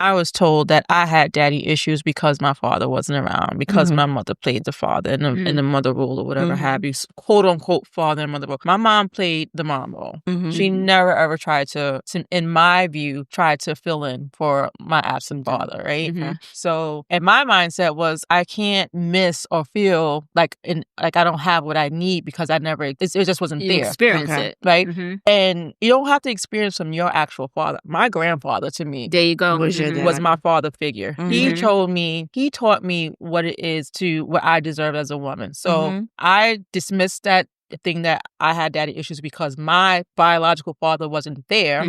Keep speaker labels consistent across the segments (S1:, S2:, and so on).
S1: I was told that I had daddy issues because my father wasn't around, because my mother played the father in the mother role or whatever have you, quote unquote father and mother role. My mom played the mom role. She never ever tried to, in my view, tried to fill in for my absent father, right? So, and my mindset was I can't miss or feel like I don't have what I need because it just wasn't there.
S2: Experience it,
S1: right? And you don't have to experience from your actual father. My grandfather, to me,
S2: there you go,
S1: was my father figure. He taught me what it is what I deserve as a woman. So I dismissed that thing that I had daddy issues because my biological father wasn't there.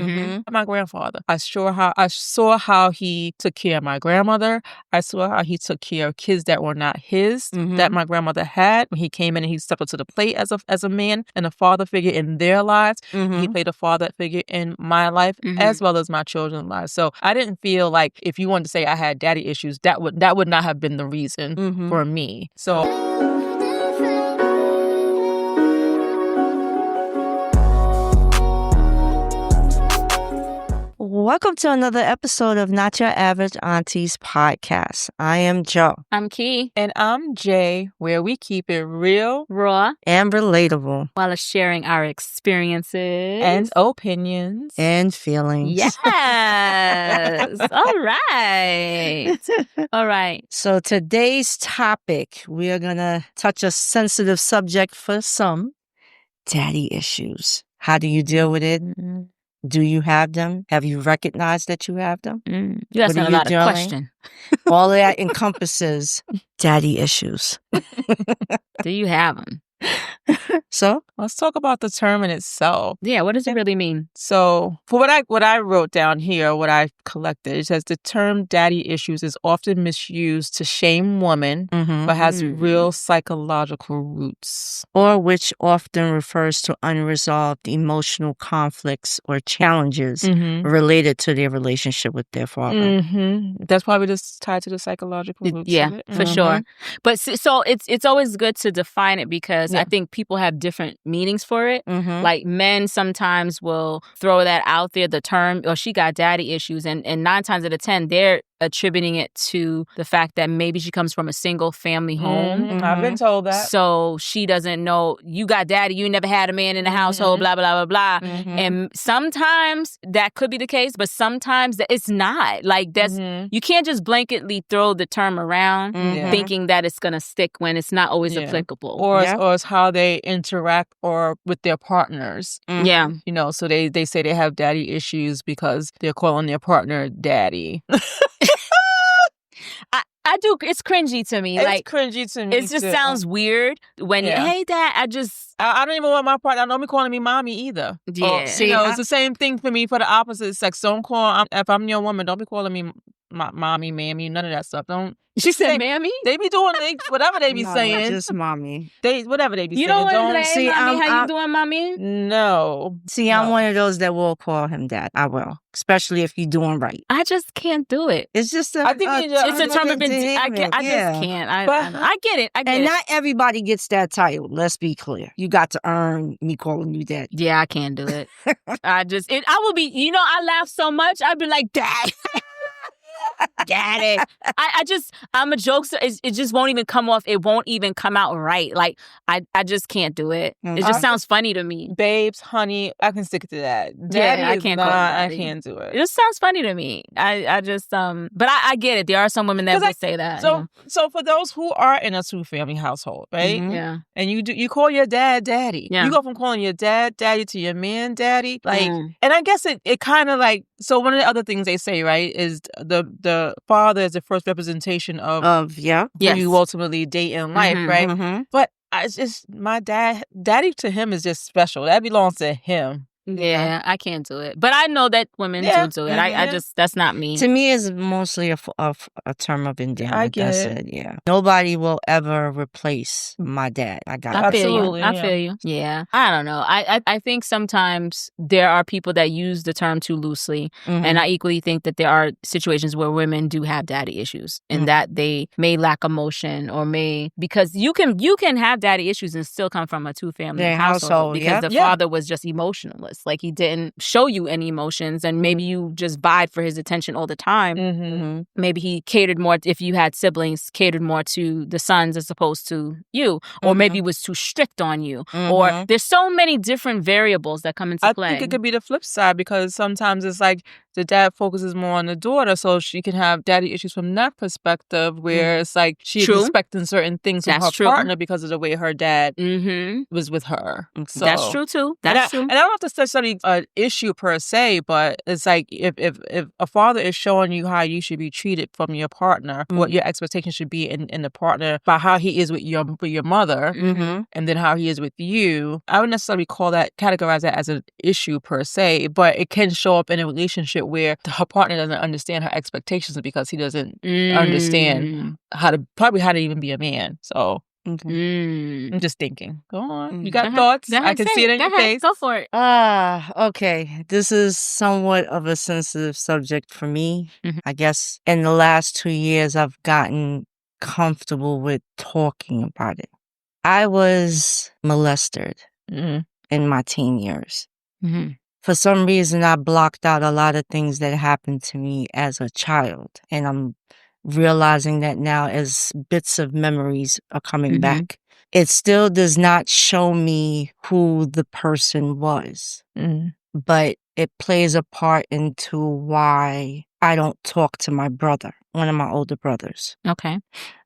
S1: My grandfather, I saw how he took care of my grandmother. I saw how he took care of kids that were not his, that my grandmother had. When he came in and he stepped up to the plate as a man and a father figure in their lives, he played a father figure in my life as well as my children's lives. So I didn't feel like if you wanted to say I had daddy issues, that would not have been the reason for me. So.
S3: Welcome to another episode of Not Your Average Auntie's podcast. I am Joe.
S2: I'm Key.
S1: And I'm Jay, where we keep it real,
S2: raw,
S3: and relatable
S2: while sharing our experiences
S1: and opinions
S3: and feelings.
S2: Yes. All right.
S3: So today's topic, we are going to touch a sensitive subject for some, daddy issues. How do you deal with it? Do you have them? Have you recognized that you have them?
S2: You asking a lot of questions.
S3: All that encompasses daddy issues.
S2: Do you have them?
S3: So
S1: let's talk about the term in itself.
S2: Yeah, what does it really mean?
S1: So for what I wrote down here, what I collected, it says the term daddy issues is often misused to shame women, but has real psychological roots.
S3: Or which often refers to unresolved emotional conflicts or challenges related to their relationship with their father.
S1: That's probably just tied to the psychological roots.
S2: Yeah, for sure. But so it's always good to define it because I think people have different meanings for it. Like men sometimes will throw that out there, the term, or she got daddy issues. And 9 times out of 10, they're attributing it to the fact that maybe she comes from a single family home.
S1: I've been told that.
S2: So she doesn't know, you got daddy, you never had a man in the household, blah, blah, blah, blah. And sometimes that could be the case, but sometimes it's not. Like that's, you can't just blanketly throw the term around thinking that it's going to stick when it's not always applicable.
S1: Or it's how they interact or with their partners.
S2: Yeah.
S1: You know, so they say they have daddy issues because they're calling their partner daddy.
S2: I do. It's cringy to me.
S1: It's cringy to me.
S2: It just sounds weird when you, hey, dad, I don't
S1: even want my partner. I don't be calling me mommy either.
S2: Yeah.
S1: See, it's the same thing for me for the opposite sex. Don't call, if I'm your woman, don't be calling me mommy, mammy, none of that stuff. Don't.
S2: She said mammy?
S1: They be doing whatever they be saying.
S3: Just mommy.
S1: Whatever they be saying.
S2: You don't want to say, mommy, how you doing, mommy?
S1: No.
S3: See, I'm one of those that will call him dad. I will. Especially if you're doing right.
S2: I just can't do it.
S3: It's just
S2: I think it's a term of I just can't. I get it.
S3: And not everybody gets that title. Let's be clear. You got to earn me calling you dad.
S2: Yeah, I can't do it. I will be, I laugh so much. I'd be like, dad. Daddy. I'm a jokester. It just won't even come off. It won't even come out right. Like, I just can't do it. It just sounds funny to me.
S1: Babes, honey, I can stick to that. Daddy,
S2: I can't call it daddy.
S1: I can't do it.
S2: It just sounds funny to me. I just, but I get it. There are some women that will say that.
S1: So for those who are in a 2-family household, right?
S2: Yeah.
S1: And you call your dad daddy.
S2: Yeah.
S1: You go from calling your dad daddy to your man daddy. Like, and I guess it kind of like, so one of the other things they say, right, is the father is the first representation of who you ultimately date in life, right? But it's just my daddy to him is just special. That belongs to him.
S2: Yeah, I can't do it. But I know that women do it. I just, that's not me.
S3: To me, it's mostly a term of endearment.
S1: I get it.
S3: Yeah. Nobody will ever replace my dad. I
S2: feel you. Yeah. I don't know. I think sometimes there are people that use the term too loosely. And I equally think that there are situations where women do have daddy issues and that they may lack emotion or because you can have daddy issues and still come from a 2-family household because the father was just emotionless. else. Like he didn't show you any emotions, and maybe you just vied for his attention all the time. Maybe he catered more, if you had siblings, catered more to the sons as opposed to you, or maybe was too strict on you, or there's so many different variables that come into play.
S1: I think it could be the flip side, because sometimes it's like the dad focuses more on the daughter, so she can have daddy issues from that perspective, where it's like she's expecting certain things from her partner because of the way her dad was with her. So,
S2: that's true too. That's true.
S1: And I don't have to necessarily an issue per se, but it's like if a father is showing you how you should be treated from your partner, what your expectations should be in the partner, by how he is with your mother, and then how he is with you, I wouldn't necessarily categorize that as an issue per se, but it can show up in a relationship where her partner doesn't understand her expectations because he doesn't understand how to even be a man. So I'm just thinking. Go on. You got thoughts? I can see it in your face.
S2: Go for it.
S3: Okay. This is somewhat of a sensitive subject for me. I guess in the last 2 years, I've gotten comfortable with talking about it. I was molested in my teen years. For some reason, I blocked out a lot of things that happened to me as a child. And I'm realizing that now as bits of memories are coming back. It still does not show me who the person was. But it plays a part into why I don't talk to my brother, one of my older brothers.
S2: Okay.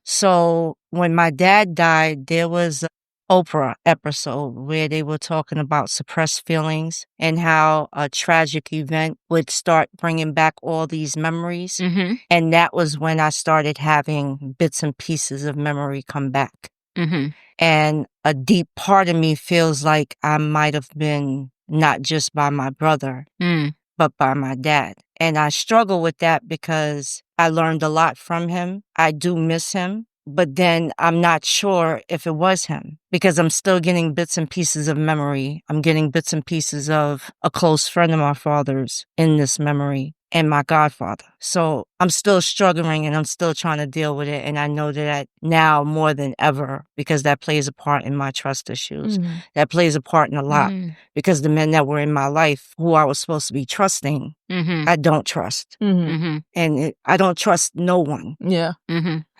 S3: So when my dad died, there was Oprah episode where they were talking about suppressed feelings and how a tragic event would start bringing back all these memories. And that was when I started having bits and pieces of memory come back. And a deep part of me feels like I might have been not just by my brother, but by my dad. And I struggle with that because I learned a lot from him. I do miss him. But then I'm not sure if it was him because I'm still getting bits and pieces of memory. I'm getting bits and pieces of a close friend of my father's in this memory and my godfather. So I'm still struggling and I'm still trying to deal with it. And I know that now more than ever, because that plays a part in my trust issues. That plays a part in a lot because the men that were in my life who I was supposed to be trusting, I don't trust. And I don't trust no one.
S1: Yeah.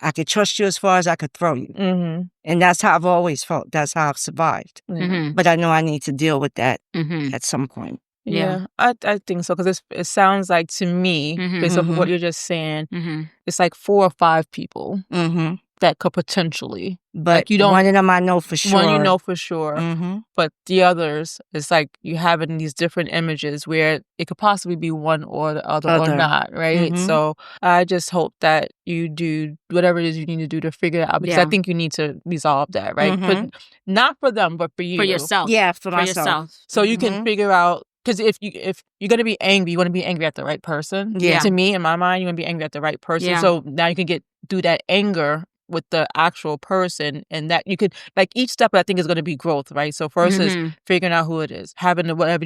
S3: I could trust you as far as I could throw you. And that's how I've always felt. That's how I've survived. But I know I need to deal with that at some point.
S1: Yeah, I think so, because it sounds like to me, based off of what you're just saying, it's like 4 or 5 people that could potentially.
S3: But
S1: like you don't,
S3: one of them I know for sure.
S1: One you know for sure. But the others, it's like you having these different images where it could possibly be one or the other. Or not, right? So I just hope that you do whatever it is you need to do to figure it out, because I think you need to resolve that, right? But not for them, but for you.
S2: For yourself.
S3: Yeah, for myself.
S1: So you can figure out. Because if you're going to be angry, you want to be angry at the right person.
S3: Yeah.
S1: To me, in my mind, you want to be angry at the right person.
S2: Yeah.
S1: So now you can get through that anger with the actual person, and that you could, like, each step I think is going to be growth, right? So first is figuring out who it is, having whatever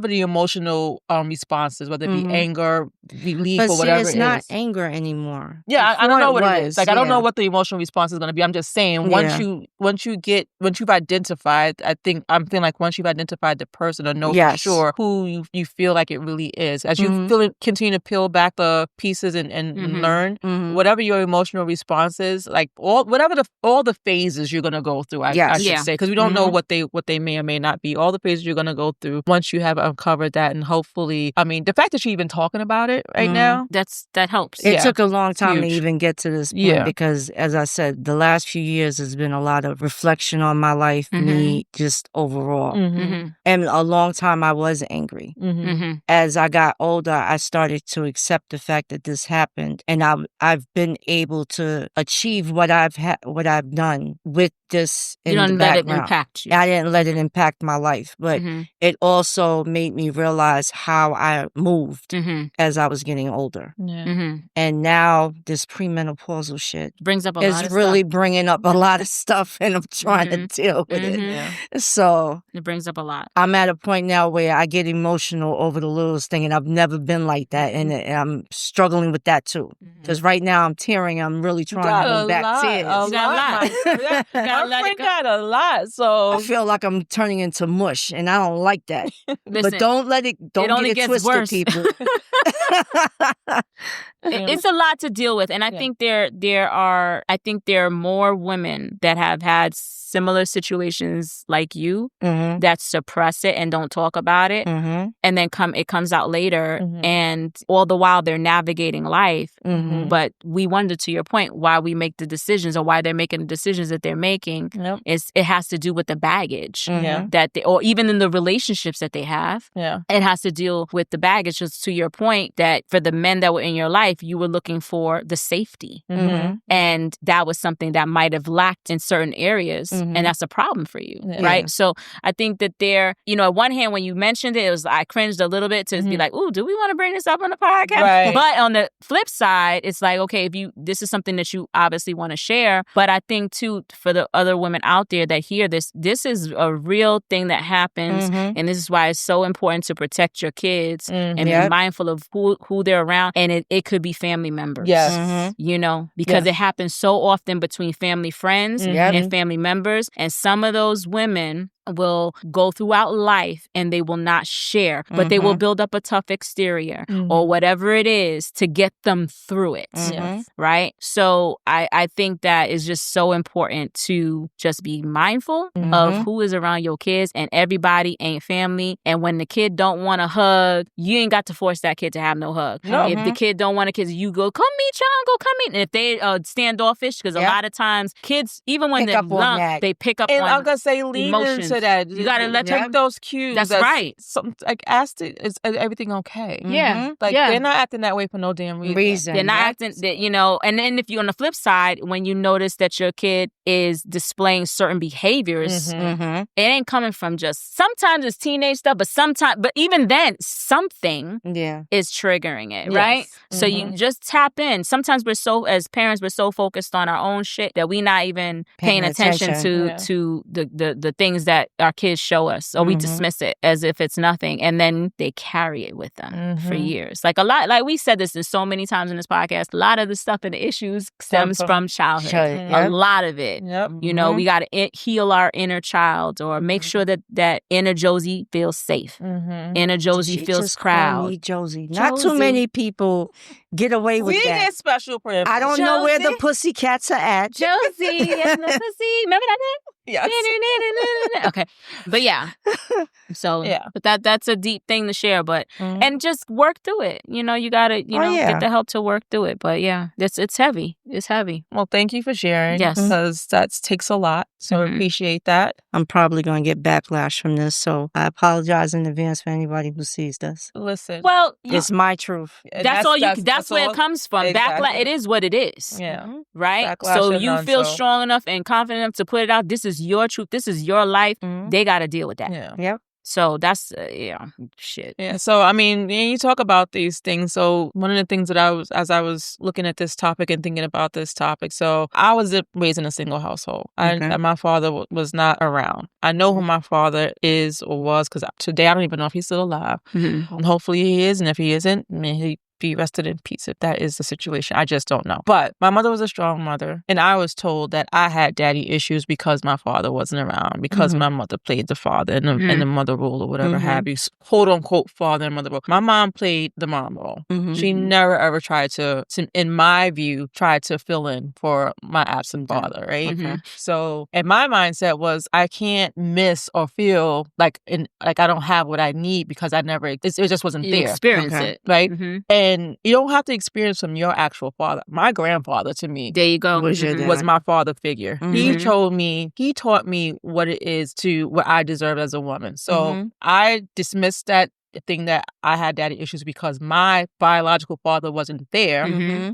S1: the emotional response is, whether it be anger, relief, or whatever it is.
S3: It's not anger anymore.
S1: Yeah, I don't know what it is. Like, I don't know what the emotional response is going to be. I'm just saying once you've identified, I'm feeling like once you've identified the person or know for sure who you feel like it really is, as you continue to peel back the pieces and learn whatever your emotional response is. Like all the phases you're gonna go through, I should say, because we don't know what they may or may not be. All the phases you're gonna go through once you have uncovered that, and hopefully, I mean, the fact that you're even talking about it right now,
S2: that helps.
S3: It took a long time to even get to this point because, as I said, the last few years has been a lot of reflection on my life, me just overall, and a long time I was angry. As I got older, I started to accept the fact that this happened, and I've been able to achieve what I've done with this in the background. You didn't let it impact you. I didn't let it impact my life, but it also made me realize how I moved as I was getting older. And now this premenopausal shit
S2: brings up a lot of stuff.
S3: It's really bringing up a lot of stuff, and I'm trying to deal with it. So
S2: it brings up a lot.
S3: I'm at a point now where I get emotional over the littlest thing, and I've never been like that, and I'm struggling with that too. Because right now I'm tearing. I'm really trying to hold back. back tears.
S1: You got a lot. So
S3: I feel like I'm turning into mush, and I don't like that.
S2: Listen,
S3: but don't get it twisted,
S2: worse.
S3: people.
S2: It's a lot to deal with, and I think there are more women that have had similar situations like you that suppress it and don't talk about it, and then it comes out later, and all the while they're navigating life. But we wonder, to your point, why we make the decisions or why they're making the decisions that they're making. It has to do with the baggage that or even in the relationships that they have. It has to deal with the baggage. Just to your point, that for the men that were in your life, you were looking for the safety, and that was something that might have lacked in certain areas, and that's a problem for you, right? So I think that at one hand, when you mentioned it, I cringed a little bit to be like, "Ooh, do we want to bring this up on the podcast?"
S1: Right.
S2: But on the flip side, it's like, okay, this is something that you obviously want to share. But I think too, for the other women out there that hear this is a real thing that happens, and this is why it's so important to protect your kids and be mindful of who they're around, and it could be family members. Because it happens so often between family friends and family members, and some of those women will go throughout life and they will not share, but they will build up a tough exterior or whatever it is to get them through it. Right? So I think that is just so important to just be mindful of who is around your kids, and everybody ain't family. And when the kid don't want a hug, you ain't got to force that kid to have no hug. If the kid don't want a kiss, you go, come meet y'all, go come meet. And if they standoffish, because a lot of times kids, even when they're young, they pick up on
S1: I'm gonna say lean
S2: emotions.
S1: into that.
S2: You gotta let
S1: take those cues.
S2: That's right.
S1: Ask it, is everything okay? They're not acting that way for no damn reason.
S2: They're not acting that, and then if you're on the flip side, when you notice that your kid is displaying certain behaviors, it ain't coming from just, sometimes it's teenage stuff, but even then, something is triggering it, right? So you just tap in. Sometimes as parents, we're so focused on our own shit that we're not even paying attention to the things that our kids show us, or we dismiss it as if it's nothing, and then they carry it with them for years. Like we said this so many times in this podcast, a lot of the stuff and the issues stems from childhood. A lot of it. We got to heal our inner child, or make sure that inner Josie feels safe. Inner Josie feels proud.
S3: Josie. Not too many people get away with that.
S1: We get special privilege.
S3: I don't know where the pussycats are at.
S2: Josie and the pussy. Remember that name?
S1: Yes.
S2: Okay. But so but that's a deep thing to share, but and just work through it. You gotta get the help to work through it. But it's heavy. It's heavy.
S1: Well, thank you for sharing.
S2: Yes.
S1: Because that takes a lot. So I appreciate that.
S3: I'm probably gonna get backlash from this, so I apologize in advance for anybody who sees this.
S1: Listen.
S2: Well,
S3: it's my truth.
S2: That's all you that's where it comes from.
S1: Exactly.
S2: Backlash, it is what it is.
S1: Yeah.
S2: Right?
S1: Backlash,
S2: so you feel strong enough and confident enough to put it out. This is your truth. This is your life. They got to deal with that.
S1: Yeah.
S3: Yep.
S2: So that's, shit.
S1: Yeah. So, I mean, you talk about these things. So one of the things that as I was looking at this topic and thinking about this topic, so I was raised in a single household. My father was not around. I know who my father is or was, because today I don't even know if he's still alive. And hopefully he is. And if he isn't, he be rested in peace if that is the situation. I just don't know. But my mother was a strong mother, and I was told that I had daddy issues because my father wasn't around, because my mother played the father and the mother role or whatever have you, quote unquote father and mother role. My mom played the mom role. She never ever tried to, in my view, try to fill in for my absent father, right? So, and my mindset was I can't miss or feel like I don't have what I need because I never, it just wasn't there.
S2: Experience it.
S1: Right? And you don't have to experience from your actual father. My grandfather, to me,
S2: there you go,
S1: was my father figure. He taught me what it is what I deserve as a woman. So I dismissed that thing that I had daddy issues because my biological father wasn't there.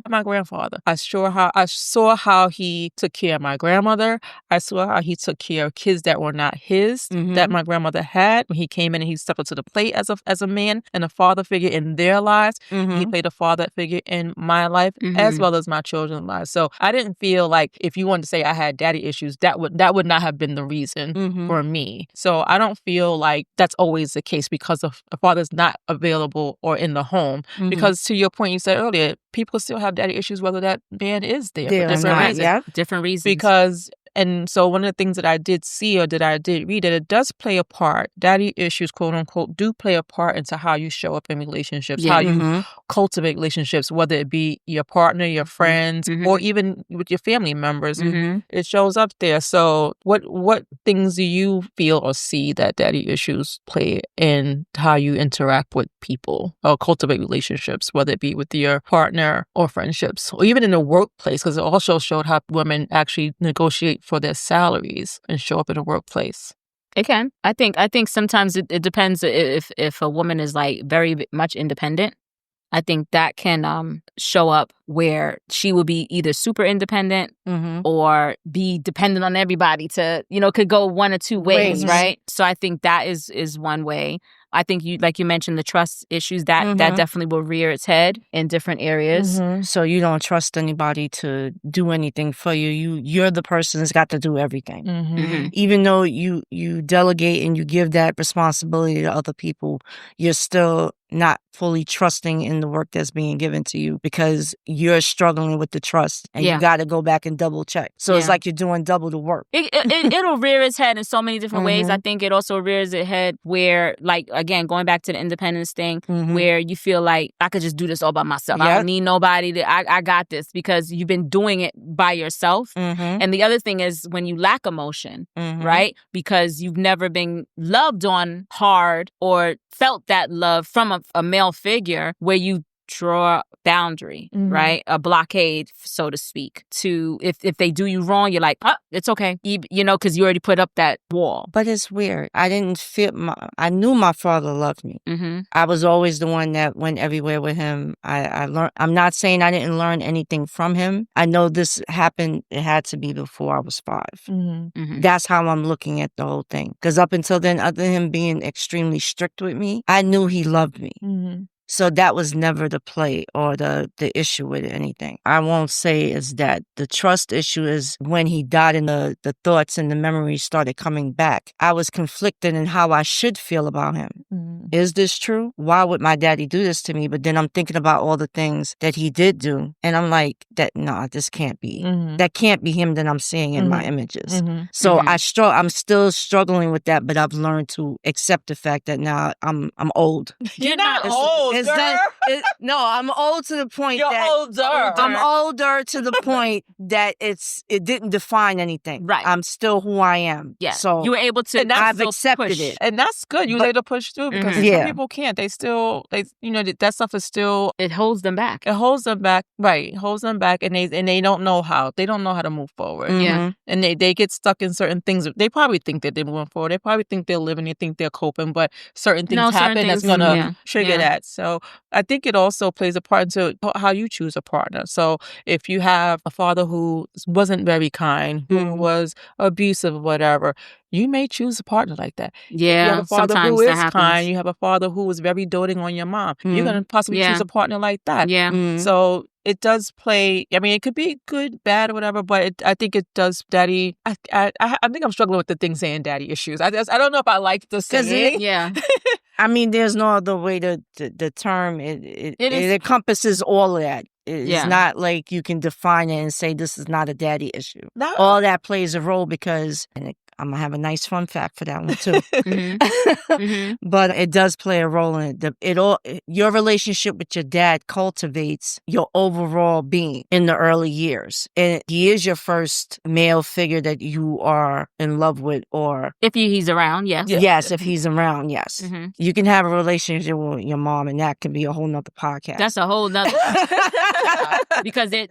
S1: My grandfather. I saw how he took care of my grandmother. I saw how he took care of kids that were not his, that my grandmother had. When he came in and he stepped up to the plate as a man and a father figure in their lives. He played a father figure in my life as well as my children's lives. So I didn't feel like if you wanted to say I had daddy issues, that would not have been the reason for me. So I don't feel like that's always the case because of a father father's not available or in the home. Because to your point you said earlier, people still have daddy issues whether that man is there.
S3: They're
S1: For different
S3: not,
S1: reasons.
S3: yeah.
S2: Different reasons.
S1: Because, and so one of the things that I did see or that I did read, that it does play a part, daddy issues, quote unquote, do play a part into how you show up in relationships, how you cultivate relationships, whether it be your partner, your friends, or even with your family members. It shows up there. So what things do you feel or see that daddy issues play in how you interact with people or cultivate relationships, whether it be with your partner or friendships, or even in the workplace? Because it also showed how women actually negotiate for their salaries and show up in the workplace.
S2: It can. I think sometimes it depends if a woman is like very much independent. I think that can show up where she will be either super independent or be dependent on everybody to, could go one or two ways, right? So I think that is one way. I think you mentioned the trust issues, that definitely will rear its head in different areas.
S3: So you don't trust anybody to do anything for you. You're the person that's got to do everything. Even though you delegate and you give that responsibility to other people, you're still not fully trusting in the work that's being given to you because you're struggling with the trust and you got to go back and double check. So it's like you're doing double the work.
S2: It'll rear its head in so many different ways. I think it also rears its head where, like, again, going back to the independence thing, where you feel like I could just do this all by myself. I don't need nobody. I got this, because you've been doing it by yourself. And the other thing is when you lack emotion, right? Because you've never been loved on hard or felt that love from a male figure, where you draw a boundary, right? A blockade, so to speak, to if they do you wrong, you're like, oh, it's okay, because you already put up that wall.
S3: But it's weird. I didn't feel I knew my father loved me. I was always the one that went everywhere with him. I learned. I'm not saying I didn't learn anything from him. I know this happened. It had to be before I was 5. That's how I'm looking at the whole thing. Because up until then, other than him being extremely strict with me, I knew he loved me. So that was never the play or the issue with anything. I won't say is that. The trust issue is when he died and the thoughts and the memories started coming back. I was conflicted in how I should feel about him. Is this true? Why would my daddy do this to me? But then I'm thinking about all the things that he did do. And I'm like, this can't be. That can't be him that I'm seeing in my images. So I'm still struggling with that, but I've learned to accept the fact that now I'm old.
S1: You're not old.
S3: No, I'm old to the point
S1: You're
S3: that
S1: older.
S3: I'm older to the point that it didn't define anything.
S2: Right.
S3: I'm still who I am.
S2: Yeah.
S3: So
S2: you were able to.
S3: I've accepted
S2: push.
S3: it,
S1: and that's good. You were able to push through, because some people can't. They that stuff is still.
S2: It holds them back.
S1: It holds them back. Right. It holds them back, and they don't know how. They don't know how to move forward.
S2: Yeah.
S1: And they get stuck in certain things. They probably think that they're moving forward. They probably think they're living. They think they're coping, but certain things happen that's gonna trigger that. So I think it also plays a part into how you choose a partner. So if you have a father who wasn't very kind, who was abusive, whatever, you may choose a partner like that.
S2: Yeah,
S1: you have a father
S2: sometimes
S1: who is
S2: that happens.
S1: kind. You have a father who was very doting on your mom. You're going to possibly choose a partner like that.
S2: Yeah.
S1: So it does play. I mean, it could be good, bad, or whatever. But I think it does. Daddy. I think I'm struggling with the thing saying daddy issues. I don't know if I like the saying.
S3: I mean, there's no other way to the term. It encompasses all of that. It's not like you can define it and say this is not a daddy issue.
S1: No.
S3: All that plays a role because, and I'm going to have a nice fun fact for that one too. But it does play a role in it. Your relationship with your dad cultivates your overall being in the early years. And he is your first male figure that you are in love with, or
S2: if he's around, yes.
S3: Yes, if he's around, yes. You can have a relationship with your mom, and that can be a whole nother podcast.
S2: That's a whole nother because
S1: there's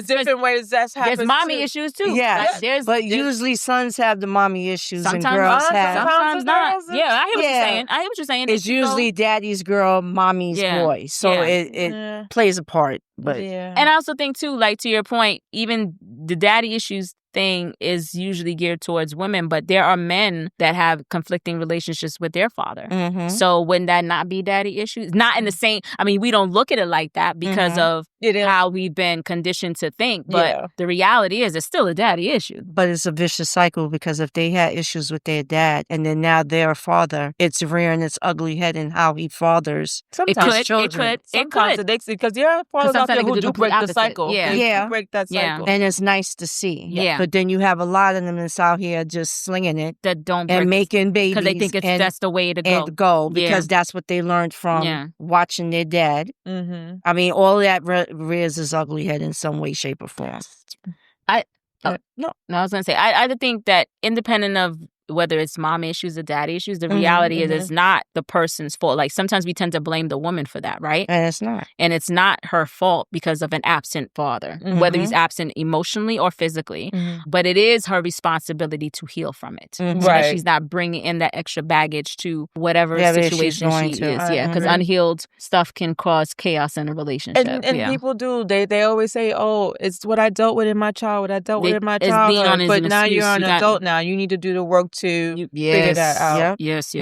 S1: different ways that's happening.
S2: There's mommy issues too.
S3: Yeah, but usually sons have the mommy issues and girls have.
S2: Sometimes not. Yeah, I hear what you're saying.
S3: It's usually daddy's girl, mommy's boy. So it plays a part. But
S2: and I also think too, like to your point, even the daddy issues thing is usually geared towards women, but there are men that have conflicting relationships with their father. So wouldn't that not be daddy issues? Not in the same, I mean, we don't look at it like that because of how we've been conditioned to think, but the reality is it's still a daddy issue.
S3: But it's a vicious cycle because if they had issues with their dad and then now their father, it's rearing its ugly head in how he fathers
S1: sometimes
S3: children.
S2: It could.
S1: Because there are fathers out there who do break the cycle.
S3: Yeah.
S1: Break that cycle.
S3: And it's nice to see.
S2: Yeah.
S3: But then you have a lot of them that's out here just slinging it.
S2: That don't
S3: and making babies.
S2: Because they think that's the way to go.
S3: And go because that's what they learned from watching their dad. I mean, all that rears his ugly head in some way, shape, or form.
S2: I was going to say, I think that independent of whether it's mom issues or daddy issues, the reality is it's not the person's fault. Like sometimes we tend to blame the woman for that, right?
S3: And it's not.
S2: And it's not her fault because of an absent father, whether he's absent emotionally or physically. But it is her responsibility to heal from it. So that she's not bringing in that extra baggage to whatever situation she is. Yeah, because unhealed stuff can cause chaos in a relationship.
S1: And people do. They always say, oh, it's what I dealt with in my childhood. What I dealt with in my childhood. But now you're an adult now. You need to do the work to figure that out.
S2: Yes.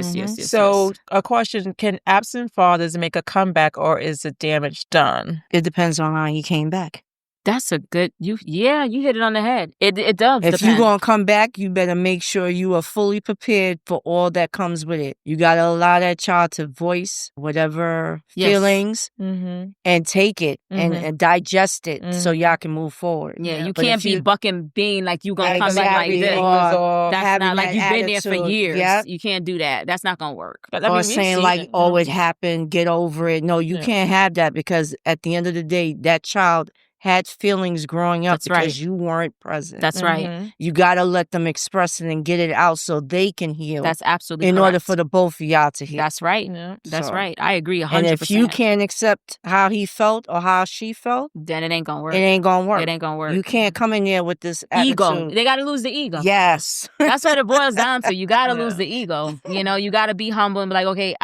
S1: So a question, can absent fathers make a comeback or is the damage done?
S3: It depends on how he came back.
S2: That's a good, you hit it on the head. It does
S3: If you're going to come back, you better make sure you are fully prepared for all that comes with it. You got to allow that child to voice whatever feelings and take it and digest it so y'all can move forward.
S2: Yeah, you can't be bucking being like you going to come back like this. That's not like you've been there for years. Yep. You can't do that. That's not going to work.
S3: Or saying like, oh, it happened, get over it. No, you can't have that because at the end of the day, that child had feelings growing up because you weren't present.
S2: That's right.
S3: You got to let them express it and get it out so they can heal.
S2: That's absolutely
S3: in
S2: correct.
S3: order for the both of y'all to heal.
S2: That's right. Yeah. That's right. I agree 100%.
S3: And if you can't accept how he felt or how she felt,
S2: then it ain't going to work.
S3: It ain't going to work.
S2: It ain't going to work.
S3: You can't come in there with this attitude.
S2: Ego. They got to lose the ego.
S3: Yes.
S2: That's what it boils down to. You got to lose the ego. You know, you got to be humble and be like, okay,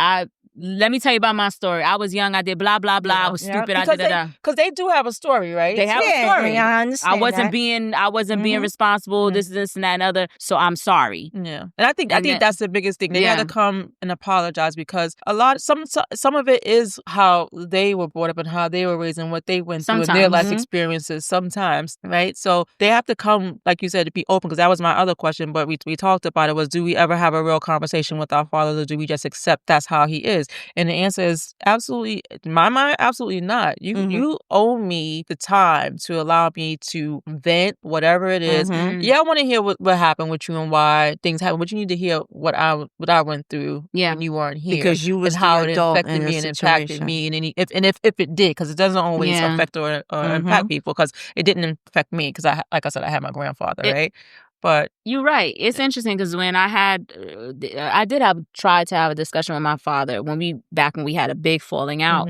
S2: let me tell you about my story. I was young. I did blah, blah, blah. I was stupid. I did that.
S1: Because they do have a story, right?
S2: They have a story.
S3: I understand
S2: I wasn't being responsible, this and that and other. So I'm sorry.
S1: Yeah. And I think that's the biggest thing. They had to come and apologize because some of it is how they were brought up and how they were raised and what they went through in their life experiences sometimes, right? So they have to come, like you said, to be open because that was my other question, but we talked about it was, do we ever have a real conversation with our father or do we just accept that's how he is? And the answer is absolutely, in my mind, absolutely not. You owe me the time to allow me to vent, whatever it is. Yeah, I want to hear what happened with you and why things happened, but you need to hear what I went through when you weren't here.
S3: Because you was
S1: how
S3: the
S1: it
S3: adult
S1: affected
S3: in
S1: me and
S3: situation.
S1: impacted me. And if it did, because it doesn't always affect or impact people, because it didn't affect me, because like I said, I had my grandfather, right? But
S2: you're right. It's interesting because when I did try to have a discussion with my father back when we had a big falling out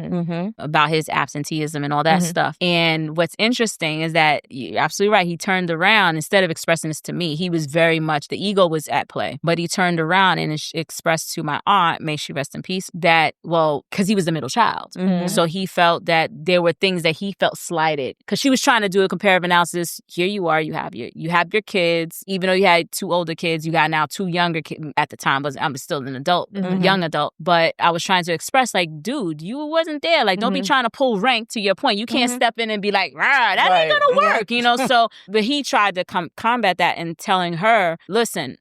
S2: about his absenteeism and all that stuff. And what's interesting is that you're absolutely right. He turned around instead of expressing this to me. He was very much, the ego was at play, but he turned around and expressed to my aunt, may she rest in peace, that, well, because he was the middle child. So he felt that there were things that he felt slighted because she was trying to do a comparative analysis. Here you are, you have your kids. Even though you had 2 older kids, you got now 2 younger kids. At the time, I'm still an adult, young adult. But I was trying to express, like, dude, you wasn't there. Like, don't be trying to pull rank to your point. You can't step in and be like, that ain't gonna work, you know? So, but he tried to combat that and telling her, listen,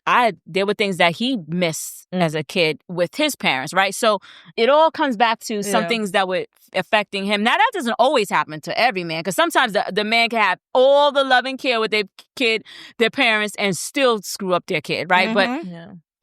S2: there were things that he missed as a kid with his parents, right? So it all comes back to some things that were affecting him. Now, that doesn't always happen to every man, because sometimes the man can have all the love and care with their kid, their parents, and still screw up their kid, right? But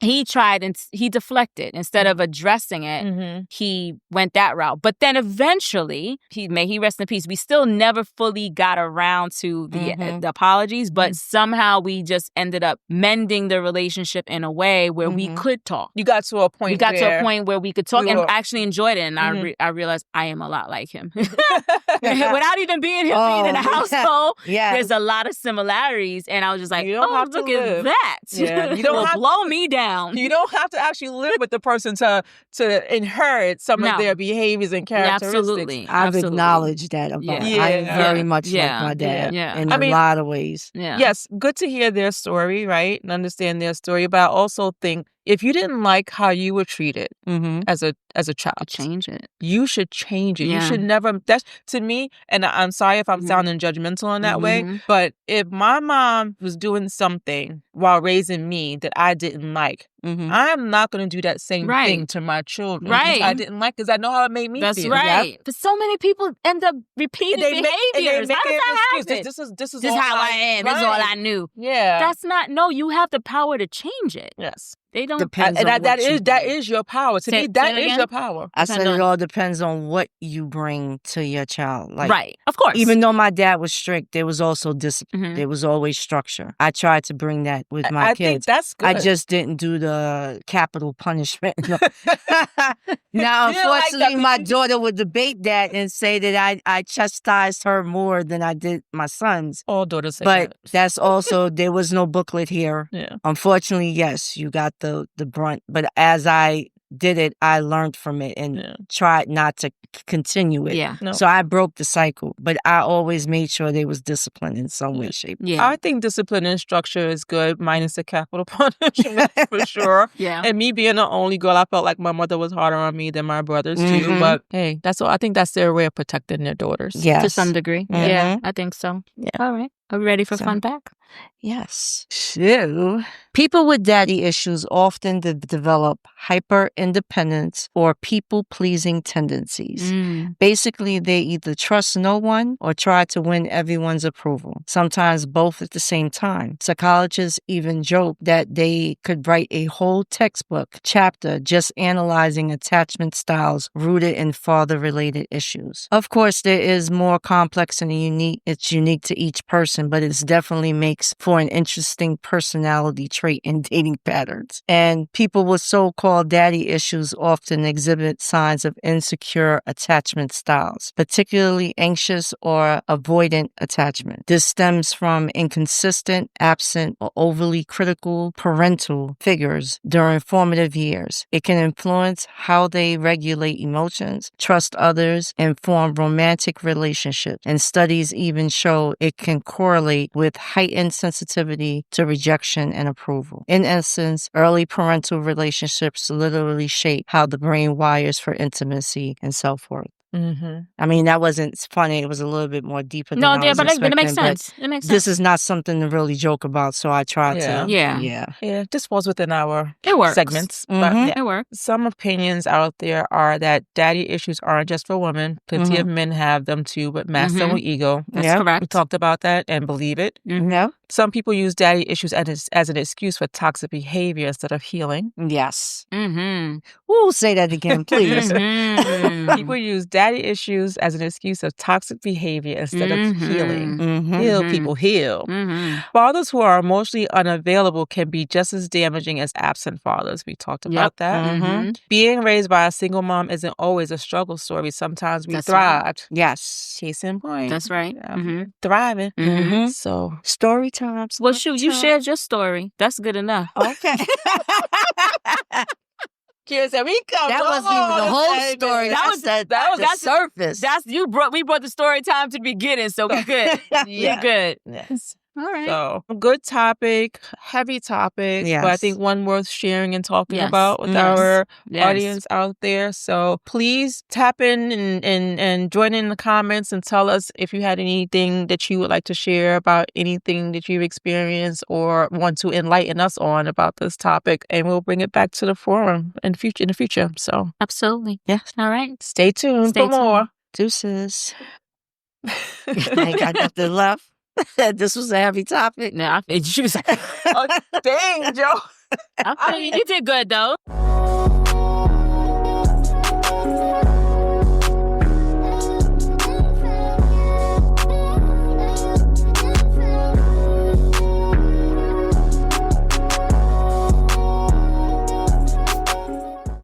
S2: he tried and he deflected. Instead of addressing it, he went that route. But then eventually, may he rest in peace, we still never fully got around to the apologies, but somehow we just ended up mending the relationship in a way where we could talk.
S1: You got to a point
S2: where we could talk and actually enjoyed it. And I realized I am a lot like him. Without even being in the household, there's a lot of similarities. And I was just like, look at that.
S1: Yeah. You don't
S2: blow me down. down.
S1: You don't have to actually live with the person to inherit some of their behaviors and characteristics.
S2: Absolutely.
S3: I've acknowledged that about I'm very much like my dad in a lot of ways.
S1: Yes, good to hear their story, right? And understand their story. But I also think if you didn't like how you were treated as a child,
S2: change it.
S1: You should change it. You should never. That's to me. And I'm sorry if I'm sounding judgmental in that way. But if my mom was doing something while raising me that I didn't like, I'm not going to do that same thing to my children.
S2: Right.
S1: I didn't like because I know how it made me feel.
S2: That's right. But so many people end up repeating behaviors. How does that happen?
S1: This is
S2: how I am. This is all I knew.
S1: Yeah.
S2: That's not. No, you have the power to change it.
S1: Yes.
S2: They don't
S3: depends
S1: and
S3: on
S1: that is your power. To me, that is your power.
S3: I said it all depends on what you bring to your child. Like,
S2: right, of course.
S3: Even though my dad was strict, there was also discipline. There was always structure. I tried to bring that with my kids.
S1: Think that's good.
S3: I just didn't do the capital punishment. Now, unfortunately, my daughter would debate that and say that I chastised her more than I did my sons.
S1: All daughters say
S3: that.
S1: But
S3: that's also, there was no booklet here.
S1: Yeah.
S3: Unfortunately, yes, you got the brunt. But as I did it, I learned from it and tried not to continue it.
S2: Yeah.
S3: No. So I broke the cycle, but I always made sure there was discipline in some way, shape.
S1: Yeah. I think discipline and structure is good, minus the capital punishment for sure.
S2: Yeah.
S1: And me being the only girl, I felt like my mother was harder on me than my brothers too. But hey, that's all. I think that's their way of protecting their daughters.
S3: Yes.
S2: To some degree. Yeah, I think so.
S1: Yeah.
S2: All right. Are we ready for fun pack?
S3: Yes. So, people with daddy issues often develop hyper-independence or people-pleasing tendencies. Basically, they either trust no one or try to win everyone's approval, sometimes both at the same time. Psychologists even joke that they could write a whole textbook chapter just analyzing attachment styles rooted in father-related issues. Of course, there is more complex and unique. It's unique to each person, but it definitely makes for an interesting personality trait in dating patterns. And people with so-called daddy issues often exhibit signs of insecure attachment styles, particularly anxious or avoidant attachment. This stems from inconsistent, absent, or overly critical parental figures during formative years. It can influence how they regulate emotions, trust others, and form romantic relationships. And studies even show it can correlate with heightened sensitivity to rejection and approval. In essence, early parental relationships literally shape how the brain wires for intimacy and self-worth. I mean, that wasn't funny. It was a little bit more deeper than I was expecting.
S2: But it makes sense. It makes sense.
S3: This is not something to really joke about, so I tried to.
S1: Yeah, this falls within our segments.
S2: It works.
S1: Some opinions out there are that daddy issues aren't just for women. Plenty of men have them too, but masculine with ego.
S2: That's correct.
S1: We talked about that and believe it. Some people use daddy issues as an excuse for toxic behavior instead of healing.
S3: Yes. Ooh, say that again, please.
S1: People use daddy issues as an excuse of toxic behavior instead of healing. Heal, people, heal. Fathers who are emotionally unavailable can be just as damaging as absent fathers. We talked about that. Being raised by a single mom isn't always a struggle story. Sometimes we thrived.
S3: Right. Yes.
S1: Case in point.
S2: That's right.
S1: Thriving. So,
S3: story times.
S2: Well, shoot, you shared your story. That's good enough.
S3: Okay.
S1: Kira said,
S3: that wasn't even the whole story. That was the surface.
S2: We brought the story time to the beginning, so we're good. We're good.
S1: Yes.
S2: All right.
S1: So, good topic, heavy topic, but I think one worth sharing and talking about with our audience out there. So, please tap in and join in the comments and tell us if you had anything that you would like to share about anything that you've experienced or want to enlighten us on about this topic, and we'll bring it back to the forum in the future. So,
S2: absolutely.
S3: Yes.
S2: All right.
S1: Stay tuned for more.
S3: Deuces. I got nothing left. This was a heavy topic.
S2: No, she was like,
S1: oh, dang, Joe.
S2: You did good, though.